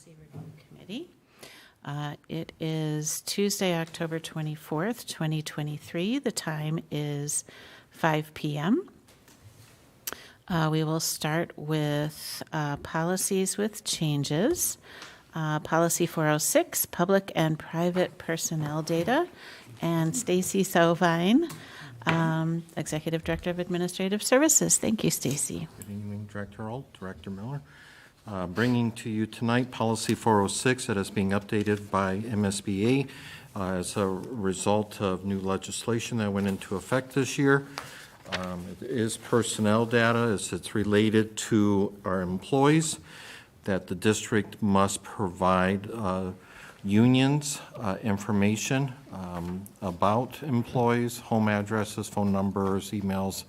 Policy Review Committee. It is Tuesday, October 24th, 2023. The time is 5 p.m. We will start with policies with changes. Policy 406, Public and Private Personnel Data, and Stacy Sovine, Executive Director of Administrative Services. Thank you, Stacy. Good evening, Director Alt, Director Miller. Bringing to you tonight Policy 406 that is being updated by MSBA as a result of new legislation that went into effect this year. It is personnel data as it's related to our employees that the district must provide unions information about employees, home addresses, phone numbers, emails,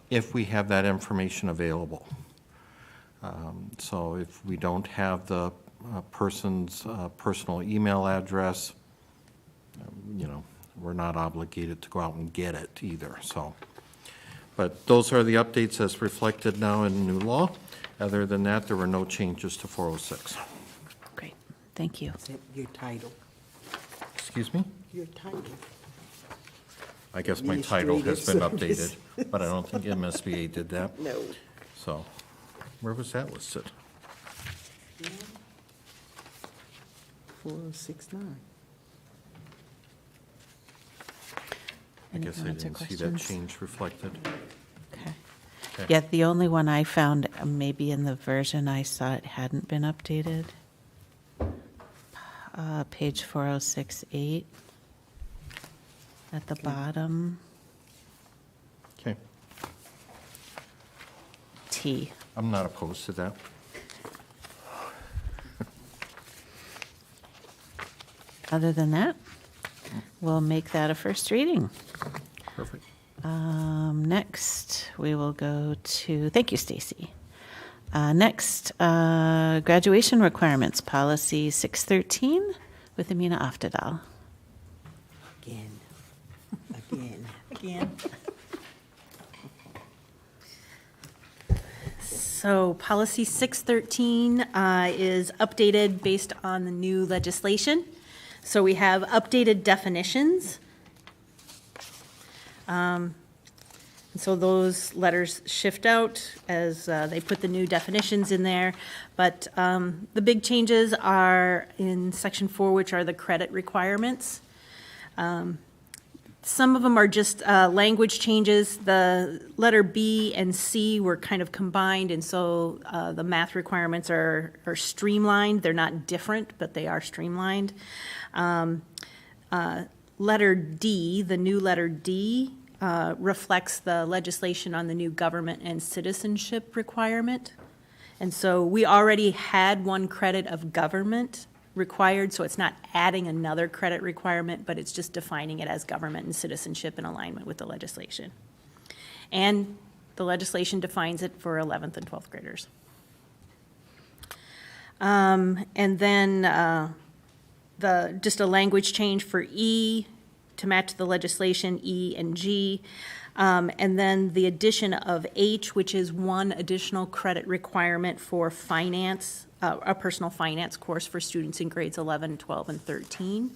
if we have that information available. So if we don't have the person's personal email address, we're not obligated to go out and get it either. So, but those are the updates as reflected now in new law. Other than that, there were no changes to 406. Great, thank you. Your title. Excuse me? Your title. I guess my title has been Administrative updated, but I don't think MSBA did that. No. So, where was that listed? 4069. I Any guess I comments or didn't see that questions? change reflected. Okay. Okay. Yeah, the only one I found, maybe in the version I saw it hadn't been updated. Page 4068 at the bottom, Okay, T. I'm not opposed to that. Other than that, we'll make that a first reading. Perfect. Next, we will go to, thank you, Stacy. Next, graduation requirements, policy 613 with Amina Aftadal. Again. So policy 613 is updated based on the new legislation. So we have updated definitions. So those letters shift out as they put the new definitions in there. But the big changes are in section 4, which are the credit requirements. Some of them are just language changes. The letter B and C were kind of combined, and so the math requirements are streamlined. They're not different, but they are streamlined. Letter D, the new letter D, reflects the legislation on the new government and citizenship requirement. And so we already had one credit of government required, so it's not adding another credit requirement, but it's just defining it as government and citizenship in alignment with the legislation. And the legislation defines it for 11th and 12th graders. And then just a language change for E to match the legislation, E and G. And then the addition of H, which is one additional credit requirement for finance, a personal finance course for students in grades 11, 12, and 13.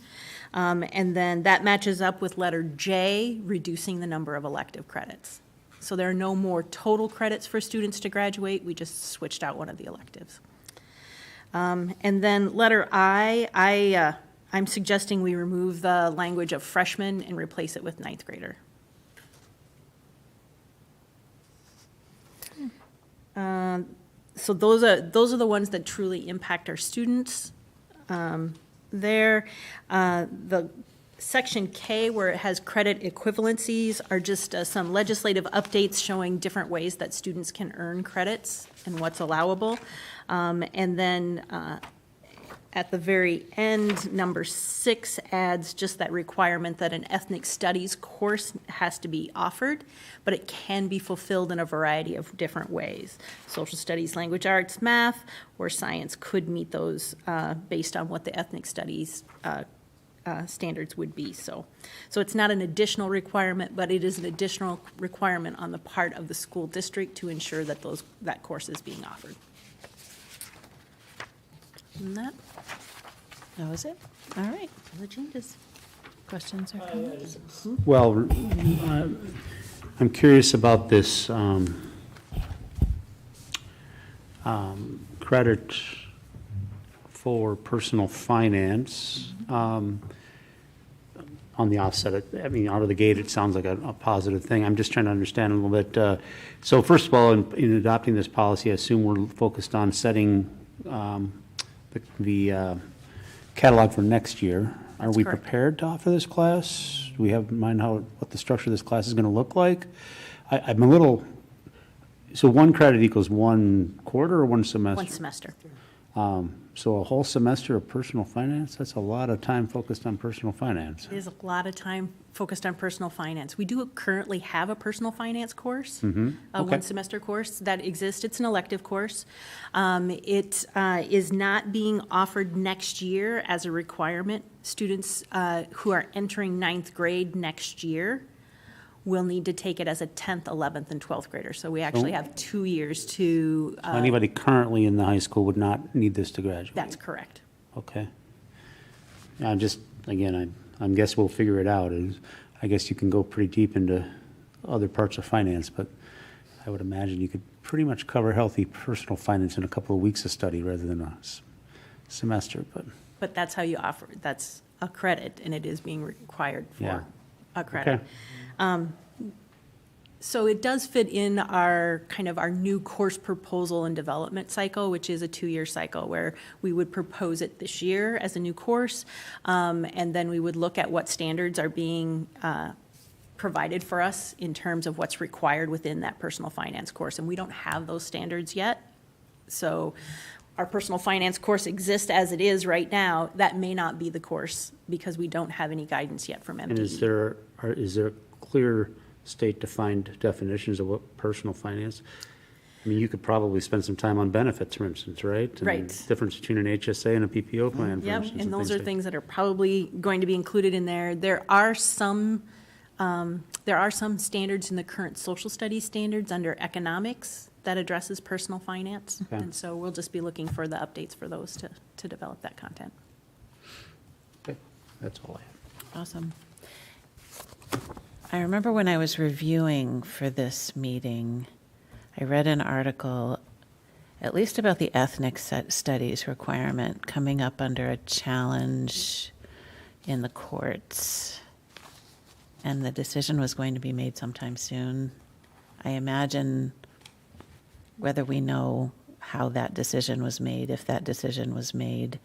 And then that matches up with letter J, reducing the number of elective credits. So there are no more total credits for students to graduate. We just switched out one of the electives. And then letter I, I'm suggesting we remove the language of freshman and replace it with ninth grader. So those are the ones that truly impact our students. The section K, where it has credit equivalencies, are just some legislative updates showing different ways that students can earn credits and what's allowable. And then at the very end, number 6 adds just that requirement that an ethnic studies course has to be offered, but it can be fulfilled in a variety of different ways. Social studies, language arts, math, or science could meet those based on what the ethnic studies standards would be. So it's not an additional requirement, but it is an additional requirement on the part of the school district to ensure that that course is being offered. And that was it? All right. all the changes. Questions or comments? Well, I'm curious about this credit for personal finance. On the offset, I mean, out of the gate, it sounds like a positive thing. I'm just trying to understand a little bit. So first of all, in adopting this policy, I assume we're focused on setting the catalog for next year. Are we correct. prepared to offer this class? Do we have in mind what the structure of this class is going to look like? I'm a little, so one credit equals 1 quarter or 1 semester? 1 semester. So a whole semester of personal finance, that's a lot of time focused on personal finance. It is a lot of time focused on personal finance. We do currently have a personal finance course, a Okay. 1 semester course that exists. It's an elective course. It is not being offered next year as a requirement. Students who are entering 9th grade next year will need to take it as a 10th, 11th, and 12th grader. So we actually have 2 years to, Anybody currently in the high school would not need this to graduate? that's correct. Okay. I'm just, again, I guess we'll figure it out. I guess you can go pretty deep into other parts of finance, but I would imagine you could pretty much cover healthy personal finance in a couple of weeks of study rather than a semester, but, But that's how you offer, that's a credit, and it is being required Yeah. for a credit. okay. So it does fit in our, kind of our new course proposal and development cycle, which is a 2-year cycle, where we would propose it this year as a new course, and then we would look at what standards are being provided for us in terms of what's required within that personal finance course, and we don't have those standards yet. So our personal finance course exists as it is right now. That may not be the course, because we don't have any guidance yet from MDE. And is there clear state-defined definitions of what personal finance? I mean, you could probably spend some time on benefits, for instance, right? And Right. difference between an HSA and a PPO plan, for Yep, instance. and those are like- things that are probably going to be included in there. There are some standards in the current social studies standards under economics that addresses personal finance. Okay. And so we'll just be looking for the updates for those to develop that content. Okay, that's all I have. Awesome. I remember when I was reviewing for this meeting, I read an article, at least about the ethnic studies requirement coming up under a challenge in the courts. And the decision was going to be made sometime soon. I imagine whether we know how that decision was made, if that decision was made,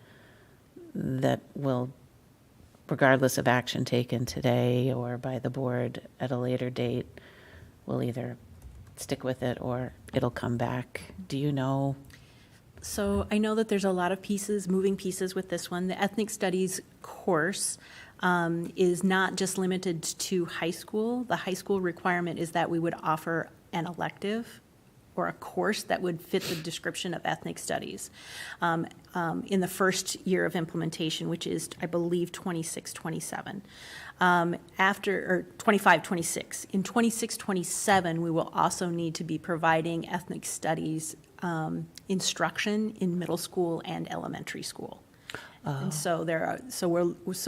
that will, regardless of action taken today or by the board at a later date, we'll either stick with it or it'll come back. Do you know? So I know that there's a lot of pieces, moving pieces with this one. The ethnic studies course is not just limited to high school. The high school requirement is that we would offer an elective or a course that would fit the description of ethnic studies in the first year of implementation, which is, I believe, 26-27. Or 25-26. In 26-27, we will also need to be providing ethnic studies instruction in middle school and elementary school. And so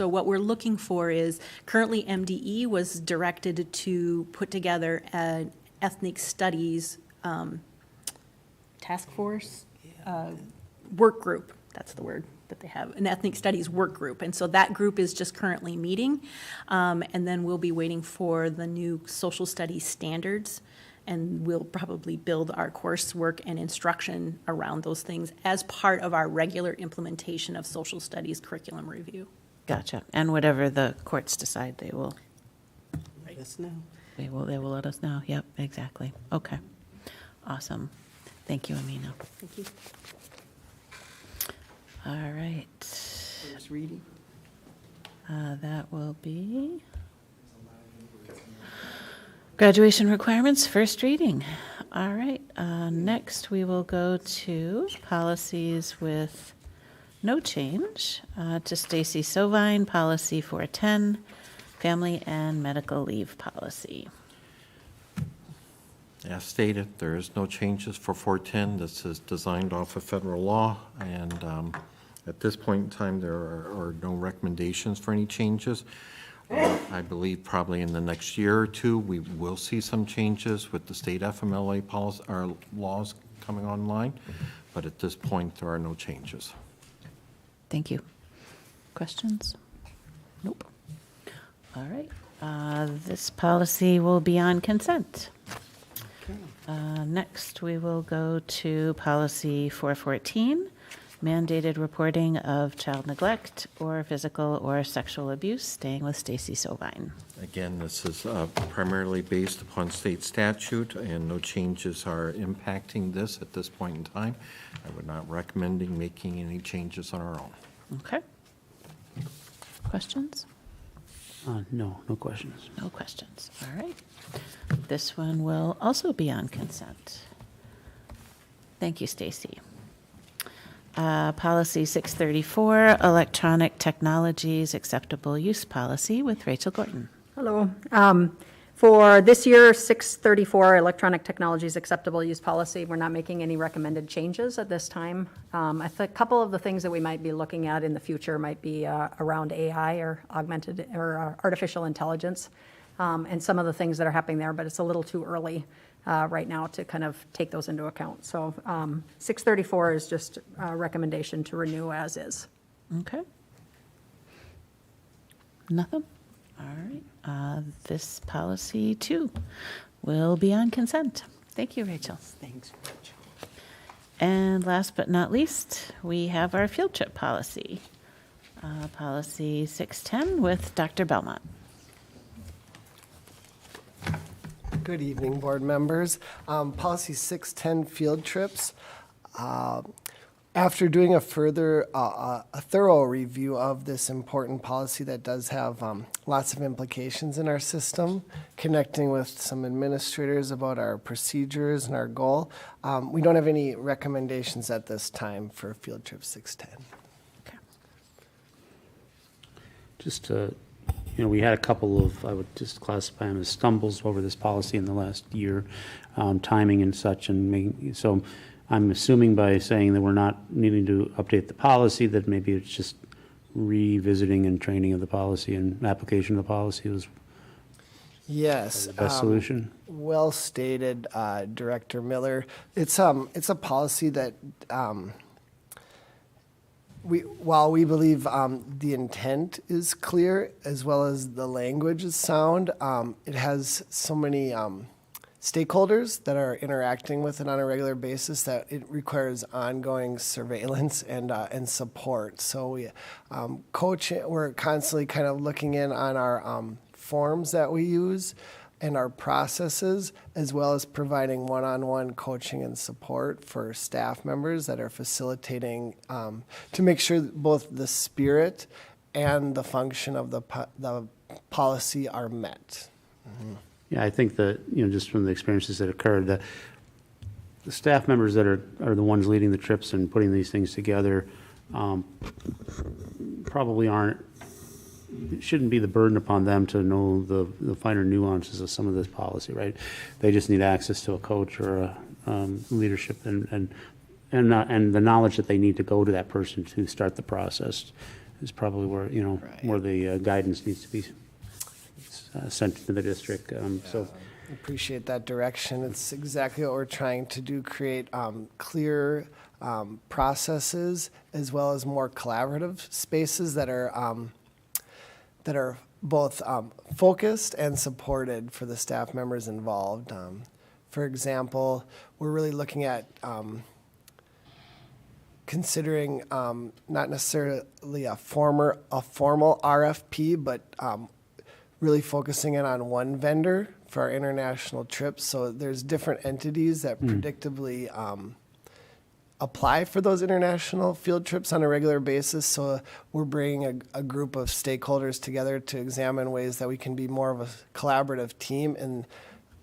what we're looking for is, currently MDE was directed to put together an ethnic studies task force, work group, that's the word that they have, an ethnic studies work group. And so that group is just currently meeting, and then we'll be waiting for the new social studies standards, and we'll probably build our coursework and instruction around those things as part of our regular implementation of social studies curriculum review. Gotcha. And whatever the courts decide, they will Let us know. they will let us know. Yep, exactly. Okay. Awesome. Thank you, Amina. Thank you. All right. First reading. That will be graduation requirements, first reading. All right. Next, we will go to policies with no change. To Stacy Sovine, policy 410, family and medical leave policy. As stated, there is no changes for 410. This is designed off of federal law, and At this point in time, there are no recommendations for any changes. I believe probably in the next year or two, we will see some changes with the state FMLA policy, or laws coming online, but at this point, there are no changes. Thank you. Questions? Nope. All right. This policy will be on consent. Next, we will go to policy 414, mandated reporting of child neglect or physical or sexual abuse, staying with Stacy Sovine. Again, this is primarily based upon state statute, and no changes are impacting this at this point in time. I would not recommend making any changes on our own. Okay. Questions? No questions. No questions. All right. This one will also be on consent. Thank you, Stacy. Policy 634, electronic technologies acceptable use policy with Rachel Gordon. Hello. For this year, 634 electronic technologies acceptable use policy, we're not making any recommended changes at this time. I think a couple of the things that we might be looking at in the future might be around AI or augmented or artificial intelligence, and some of the things that are happening there, but it's a little too early right now to kind of take those into account. So 634 is just a recommendation to renew as is. Okay. Nothing? All right. This policy, too, will be on consent. Thank you, Rachel. Thanks, Rachel. And last but not least, we have our field trip policy. Policy 610 with Dr. Belmont. Good evening, board members. Policy 610, field trips. After doing a thorough review of this important policy that does have lots of implications in our system, connecting with some administrators about our procedures and our goal, we don't have any recommendations at this time for field trip 610. Okay. Just we had a couple of, I would just classify them as stumbles over this policy in the last year, timing and such, and making, so I'm assuming by saying that we're not needing to update the policy, that maybe it's just revisiting and training of the policy and application of the policy was Yes. the best solution. Well stated, Director Miller. It's a policy that while we believe the intent is clear as well as the language is sound, it has so many stakeholders that are interacting with it on a regular basis that it requires ongoing surveillance and support. So we we're constantly kind of looking in on our forms that we use and our processes, as well as providing one-on-one coaching and support for staff members that are facilitating to make sure that both the spirit and the function of the policy are met. Mm-hmm. Yeah, I think that, just from the experiences that occurred, that the staff members that are the ones leading the trips and putting these things together probably it shouldn't be the burden upon them to know the finer nuances of some of this policy, right? They just need access to a coach or a leadership and the knowledge that they need to go to that person to start the process is probably where, Right. where the guidance needs to be sent to the district. So Appreciate that direction. It's exactly what we're trying to do, create clear processes as well as more collaborative spaces that are both focused and supported for the staff members involved. For example, we're really looking at considering not necessarily a formal RFP, but really focusing in on one vendor for our international trips. So there's different entities that predictably apply for those international field trips on a regular basis. So we're bringing a group of stakeholders together to examine ways that we can be more of a collaborative team, and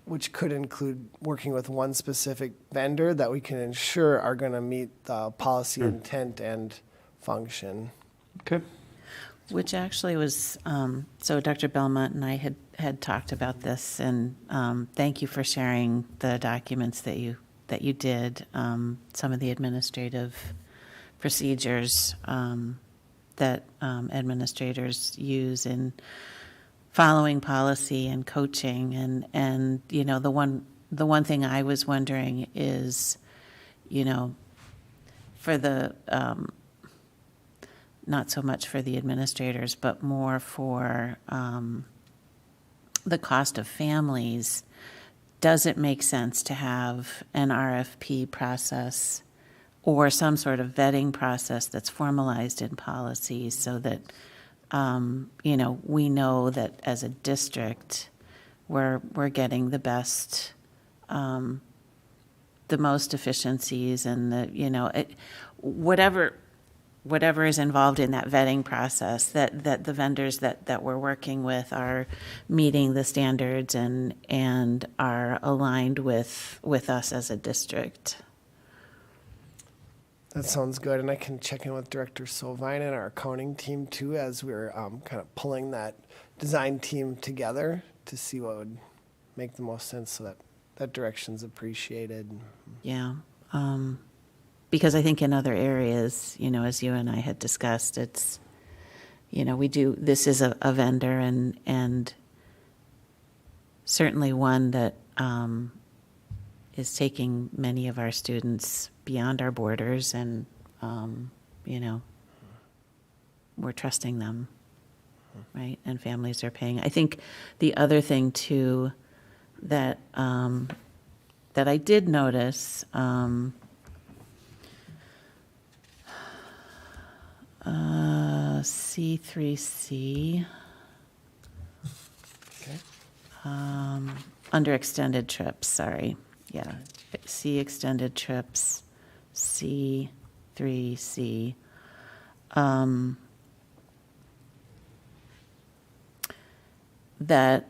which could include working with one specific vendor that we can ensure are going to meet the policy intent and function. okay. Which actually was, so Dr. Belmont and I had talked about this, and thank you for sharing the documents that you did, some of the administrative procedures that administrators use in following policy and coaching. And you know, the one thing I was wondering is, you know, for the not so much for the administrators, but more for the cost of families, does it make sense to have an RFP process or some sort of vetting process that's formalized in policy so that, you know that as a district, we're getting the best, the most efficiencies and the, you know, whatever is involved in that vetting process, that the vendors that we're working with are meeting the standards and are aligned with us as a district. That sounds good, and I can check in with Director Sovine and our accounting team too, as we're kind of pulling that design team together to see what would make the most sense, so that direction's appreciated. Yeah. Because I think in other areas, you know, as you and I had discussed, it's, you know, this is a vendor and certainly one that is taking many of our students beyond our borders, and, you know, we're trusting them, right? And families are paying. I think the other thing too that I did notice, C3C, Okay. under extended trips, sorry. Yeah, C extended trips, C3C. That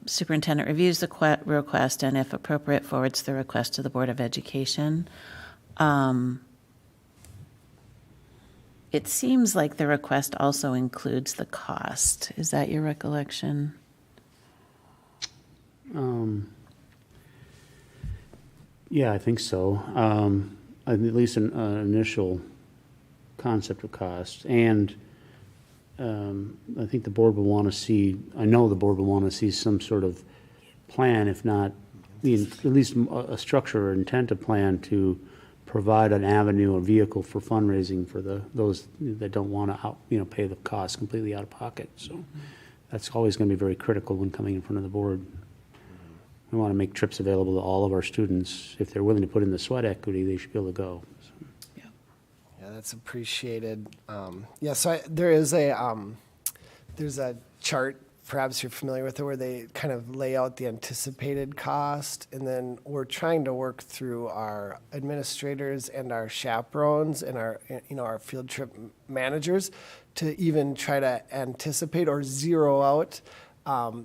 superintendent reviews the request and, if appropriate, forwards the request to the Board of Education. It seems like the request also includes the cost. Is that your recollection? Yeah, I think so. At least an initial concept of cost. And I think the board will want to see, I know the board will want to see some sort of plan, if not, at least a structure or intent of plan to provide an avenue, a vehicle for fundraising for those that don't want to pay the cost completely out of pocket. So that's always going to be very critical when coming in front of the board. We want to make trips available to all of our students. If they're willing to put in the sweat equity, they should be able to go. So. Yeah, that's appreciated. So there's a chart, perhaps you're familiar with it, where they kind of lay out the anticipated cost, and then we're trying to work through our administrators and our chaperones and our field trip managers to even try to anticipate or zero out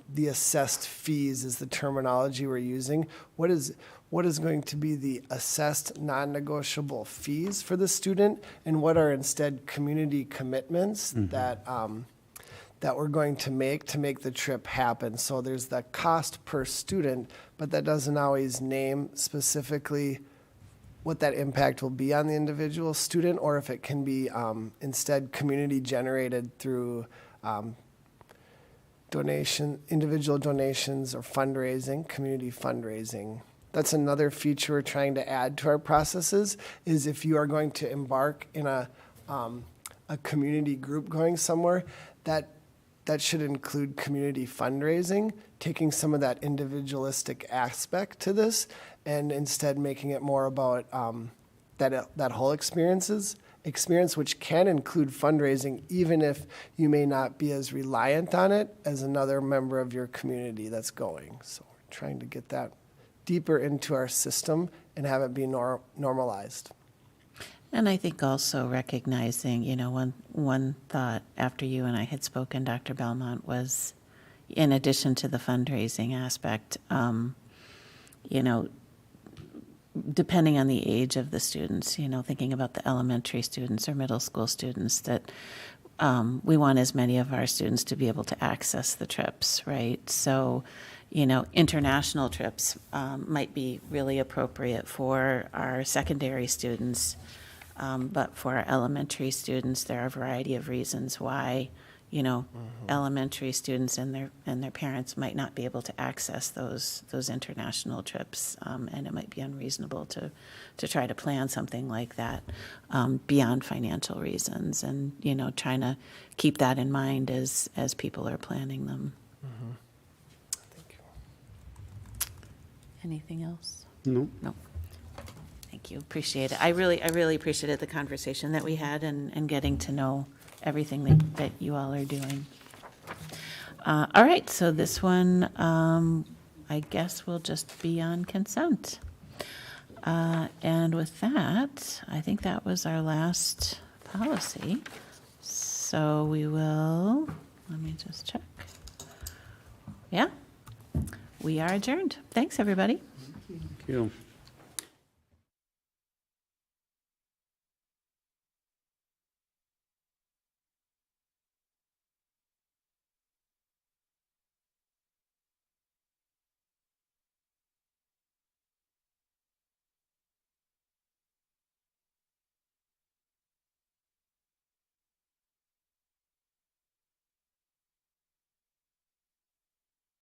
the assessed fees is the terminology we're using. What is going to be the assessed non-negotiable fees for the student, and what are instead community commitments that we're going to make the trip happen? So there's the cost per student, but that doesn't always name specifically what that impact will be on the individual student, or if it can be instead community generated through individual donations or fundraising, community fundraising. That's another feature we're trying to add to our processes, is if you are going to embark in a community group going somewhere, that should include community fundraising, taking some of that individualistic aspect to this, and instead making it more about that whole experience, which can include fundraising, even if you may not be as reliant on it as another member of your community that's going. So we're trying to get that deeper into our system and have it be normalized. And I think also recognizing, one thought after you and I had spoken, Dr. Belmont, was in addition to the fundraising aspect, depending on the age of the students, thinking about the elementary students or middle school students, that we want as many of our students to be able to access the trips, right? So, international trips might be really appropriate for our secondary students. But for our elementary students, there are a variety of reasons why, elementary students and their parents might not be able to access those international trips. And it might be unreasonable to try to plan something like that beyond financial reasons. And, trying to keep that in mind as people are planning them. Thank you. Anything else? No. No. Thank you. Appreciate it. I really appreciated the conversation that we had and getting to know everything that you all are doing. All right, so this one, I guess will just be on consent. And with that, I think that was our last policy. So we will, let me just check. Yeah, we are adjourned. Thank everybody. Thank you.